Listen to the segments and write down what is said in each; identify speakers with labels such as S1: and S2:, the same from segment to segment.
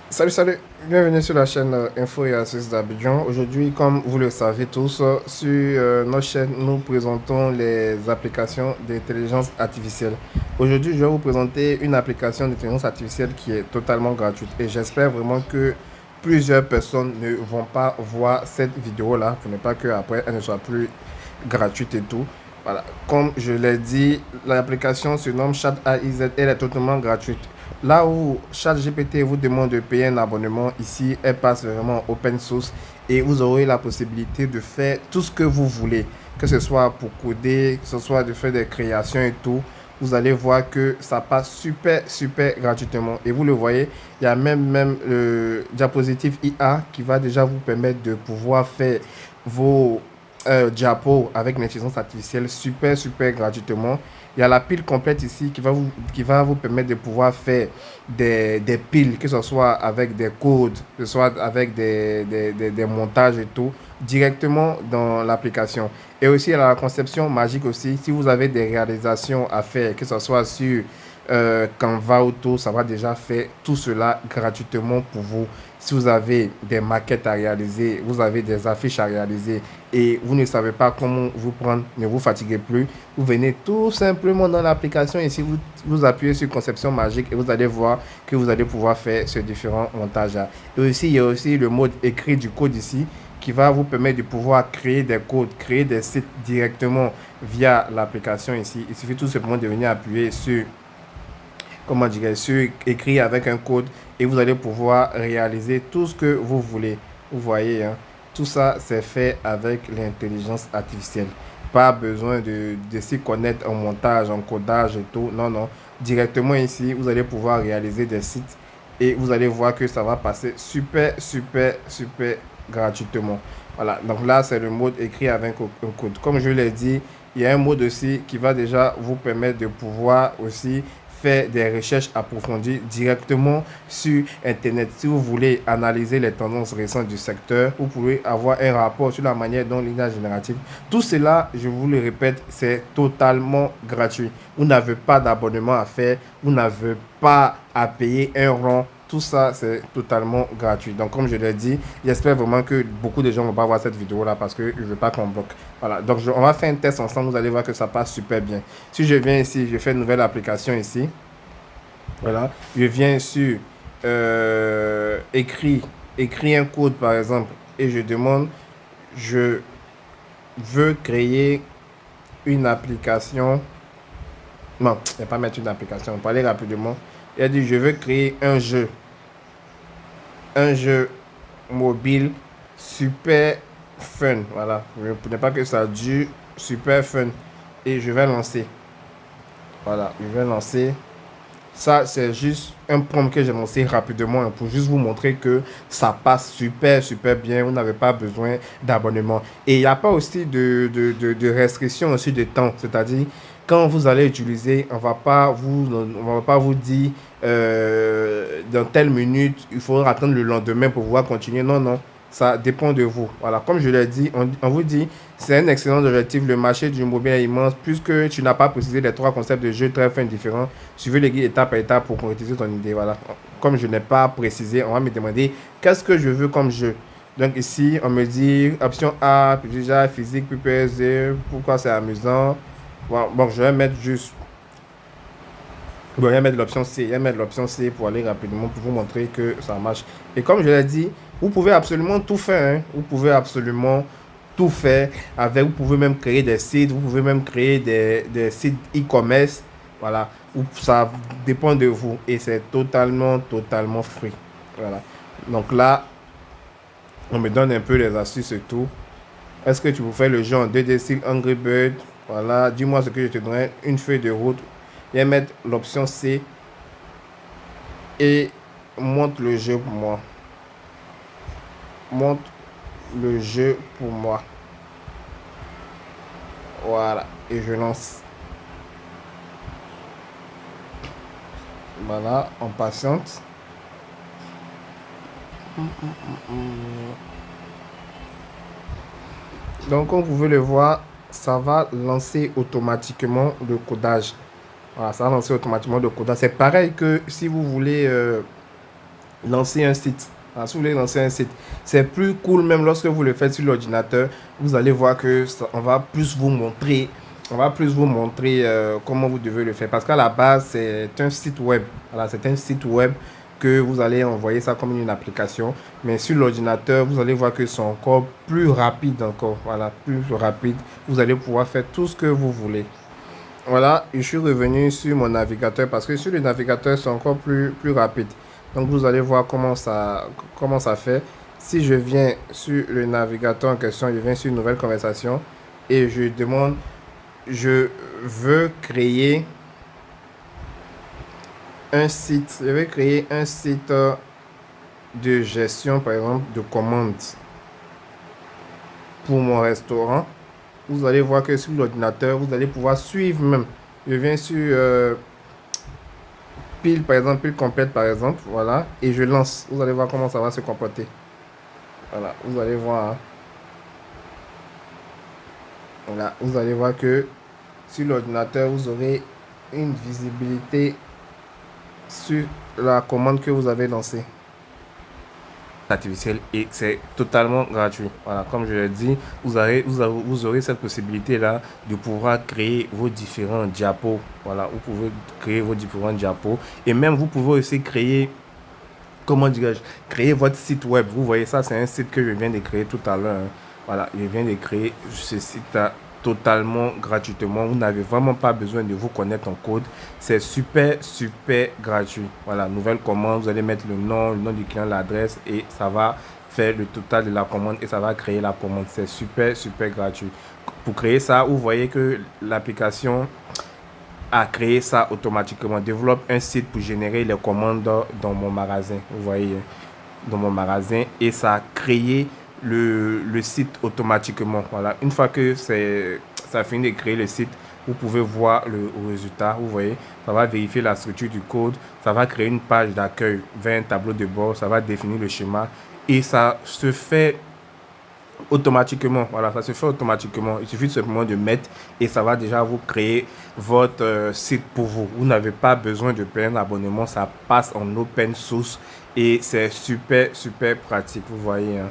S1: Salut, salut, bienvenue sur la chaîne Info et Astuces d'Abidjan. Aujourd'hui, comme vous le savez tous, sur notre chaîne, nous présentons les applications d'intelligence artificielle. Aujourd'hui, je vais vous présenter une application d'intelligence artificielle qui est totalement gratuite et j'espère vraiment que plusieurs personnes ne vont pas voir cette vidéo-là pour ne pas qu'après elle ne soit plus gratuite et tout. Voilà, comme je l'ai dit, l'application se nomme ChatAIZ, elle est totalement gratuite. Là où ChatGPT vous demande de payer un abonnement, ici, elle passe vraiment open source et vous aurez la possibilité de faire tout ce que vous voulez, que ce soit pour coder, que ce soit de faire des créations et tout. Vous allez voir que ça passe super, super gratuitement. Et vous le voyez, il y a même le diapositive IA qui va déjà vous permettre de pouvoir faire vos diapos avec l'intelligence artificielle super, super gratuitement. Il y a la pile complète ici qui va vous permettre de pouvoir faire des piles, que ce soit avec des codes, que ce soit avec des montages et tout, directement dans l'application. Et aussi, il y a la conception magique aussi. Si vous avez des réalisations à faire, que ce soit sur Canva ou tout, ça va déjà faire tout cela gratuitement pour vous. Si vous avez des maquettes à réaliser, vous avez des affiches à réaliser et vous ne savez pas comment vous prendre, ne vous fatiguez plus, vous venez tout simplement dans l'application ici, vous appuyez sur conception magique et vous allez voir que vous allez pouvoir faire ces différents montages-là. Et aussi, il y a aussi le mode écrit du code ici qui va vous permettre de pouvoir créer des codes, créer des sites directement via l'application ici. Il suffit tout simplement de venir appuyer sur, comment dire, sur écrit avec un code et vous allez pouvoir réaliser tout ce que vous voulez. Vous voyez, hein, tout ça, c'est fait avec l'intelligence artificielle. Pas besoin de s'y connaître en montage, en codage et tout. Non, non. Directement ici, vous allez pouvoir réaliser des sites et vous allez voir que ça va passer super, super, super gratuitement. Voilà. Donc là, c'est le mode écrit avec un code. Comme je l'ai dit, il y a un mode aussi qui va déjà vous permettre de pouvoir aussi faire des recherches approfondies directement sur Internet. Si vous voulez analyser les tendances récentes du secteur, vous pouvez avoir un rapport sur la manière dont l'IA générative. Tout cela, je vous le répète, c'est totalement gratuit. Vous n'avez pas d'abonnement à faire, vous n'avez pas à payer un rond. Tout ça, c'est totalement gratuit. Donc, comme je l'ai dit, j'espère vraiment que beaucoup de gens vont pas voir cette vidéo-là parce que je veux pas qu'on bloque. Voilà. Donc, on va faire un test ensemble. Vous allez voir que ça passe super bien. Si je viens ici, je fais une nouvelle application ici. Voilà. Je viens sur écrit un code, par exemple, et je demande, je veux créer une application. Non, je ne vais pas mettre une application. On va aller rapidement. Il a dit, je veux créer un jeu. Un jeu mobile super fun. Voilà. Je ne pas que ça dure, super fun. Et je vais lancer. Voilà. Je vais lancer. Ça, c'est juste un prompt que j'ai lancé rapidement hein, pour juste vous montrer que ça passe super, super bien. Vous n'avez pas besoin d'abonnement. Et il n'y a pas aussi de restriction aussi de temps. C'est-à-dire, quand vous allez utiliser, on va pas vous dire dans telle minute, il faudra attendre le lendemain pour pouvoir continuer. Non, non. Ça dépend de vous. Voilà, comme je l'ai dit, on vous dit, c'est un excellent objectif. Le marché du mobile est immense. Puisque tu n'as pas précisé les trois concepts de jeu très fins différents, suivez les guides étape par étape pour concrétiser ton idée. Voilà. Comme je n'ai pas précisé, on va me demander qu'est-ce que je veux comme jeu. Donc ici, on me dit option A, puis déjà physique, puis PSG, pourquoi c'est amusant. Bon, je vais mettre juste. Bon, il va mettre l'option C. Il va mettre l'option C pour aller rapidement, pour vous montrer que ça marche. Et comme je l'ai dit, vous pouvez absolument tout faire. Hein. Vous pouvez absolument tout faire avec. Vous pouvez même créer des sites. Vous pouvez même créer des sites e-commerce. Voilà. Ça dépend de vous. Et c'est totalement, totalement free. Voilà. Donc là, on me donne un peu les astuces et tout. Est-ce que tu peux faire le jeu en 2D style Angry Bird? Voilà. Dis-moi ce que je te donnerai. Une feuille de route. Et mettre l'option C et monte le jeu pour moi. Monte le jeu pour moi. Voilà. Et je lance. Voilà. On patiente. Donc, comme vous pouvez le voir, ça va lancer automatiquement le codage. Voilà, ça va lancer automatiquement le codage. C'est pareil que si vous voulez lancer un site. Alors, si vous voulez lancer un site, c'est plus cool même lorsque vous le faites sur l'ordinateur. Vous allez voir que on va plus vous montrer, comment vous devez le faire. Parce qu'à la base, c'est un site web. Voilà, c'est un site web que vous allez envoyer ça comme une application. Mais sur l'ordinateur, vous allez voir que c'est encore plus rapide encore. Voilà, plus rapide. Vous allez pouvoir faire tout ce que vous voulez. Voilà, je suis revenu sur mon navigateur parce que sur le navigateur, c'est encore plus rapide. Donc, vous allez voir comment ça fait. Si je viens sur le navigateur en question, je viens sur une nouvelle conversation et je demande, je veux créer un site. Je vais créer un site de gestion, par exemple, de commandes pour mon restaurant. Vous allez voir que sur l'ordinateur, vous allez pouvoir suivre même. Je viens sur pile, par exemple, pile complète, par exemple, voilà, et je lance. Vous allez voir comment ça va se comporter. Voilà, vous allez voir, hein. Voilà, vous allez voir que sur l'ordinateur, vous aurez une visibilité sur la commande que vous avez lancée artificielle et c'est totalement gratuit. Voilà, comme je l'ai dit, vous aurez cette possibilité-là de pouvoir créer vos différents diapos. Voilà, vous pouvez créer vos différents diapos et même vous pouvez aussi créer, comment dirais-je, créer votre site web. Vous voyez ça, c'est un site que je viens de créer tout à l'heure, hein. Voilà, je viens de créer ce site-là totalement gratuitement. Vous n'avez vraiment pas besoin de vous connaître en code. C'est super gratuit. Voilà, nouvelle commande, vous allez mettre le nom du client, l'adresse et ça va faire le total de la commande et ça va créer la commande. C'est super gratuit. Pour créer ça, vous voyez que l'application a créé ça automatiquement. Développe un site pour générer les commandes dans mon magasin. Vous voyez, dans mon magasin et ça a créé le site automatiquement. Voilà, une fois que ça a fini de créer le site, vous pouvez voir le résultat. Vous voyez, ça va vérifier la structure du code, ça va créer une page d'accueil vers un tableau de bord, ça va définir le schéma et ça se fait automatiquement. Voilà, ça se fait automatiquement. Il suffit simplement de mettre et ça va déjà vous créer votre site pour vous. Vous n'avez pas besoin de payer un abonnement, ça passe en open source et c'est super pratique. Vous voyez, hein.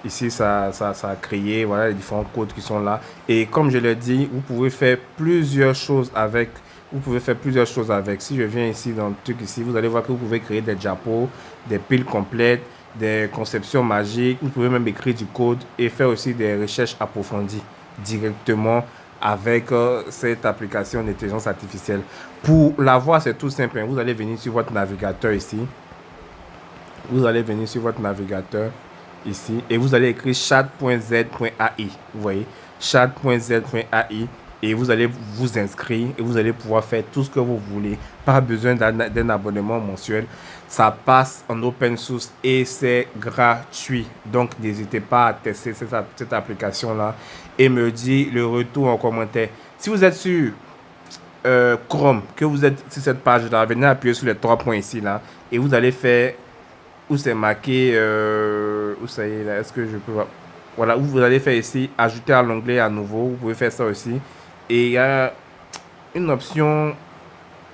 S1: Ici, ça a créé, voilà, les différents codes qui sont là. Et comme je l'ai dit, vous pouvez faire plusieurs choses avec. Vous pouvez faire plusieurs choses avec. Si je viens ici dans le truc ici, vous allez voir que vous pouvez créer des diapos, des piles complètes, des conceptions magiques. Vous pouvez même écrire du code et faire aussi des recherches approfondies directement avec cette application d'intelligence artificielle. Pour la voir, c'est tout simple. Vous allez venir sur votre navigateur ici. Vous allez venir sur votre navigateur ici et vous allez écrire chat.z.ai. Vous voyez, chat.z.ai et vous allez vous inscrire et vous allez pouvoir faire tout ce que vous voulez. Pas besoin d'un abonnement mensuel. Ça passe en open source et c'est gratuit. Donc, n'hésitez pas à tester cette application-là et me dire le retour en commentaire. Si vous êtes sur Chrome, que vous êtes sur cette page-là, venez appuyer sur les trois points ici, là, et vous allez faire où c'est marqué, où ça y est là, est-ce que je peux voir? Voilà, où vous allez faire ici, ajouter à l'onglet à nouveau, vous pouvez faire ça aussi. Et il y a une option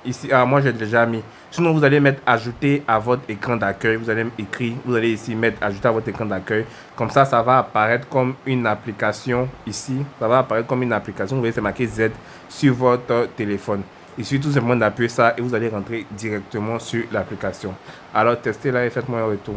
S1: ici, moi j'ai déjà mis. Sinon, vous allez mettre ajouter à votre écran d'accueil. Vous allez écrire, vous allez ici mettre ajouter à votre écran d'accueil. Comme ça va apparaître comme une application ici. Ça va apparaître comme une application. Vous voyez, c'est marqué Z sur votre téléphone. Il suffit tout simplement d'appuyer ça et vous allez rentrer directement sur l'application. Alors, testez là et faites-moi un retour.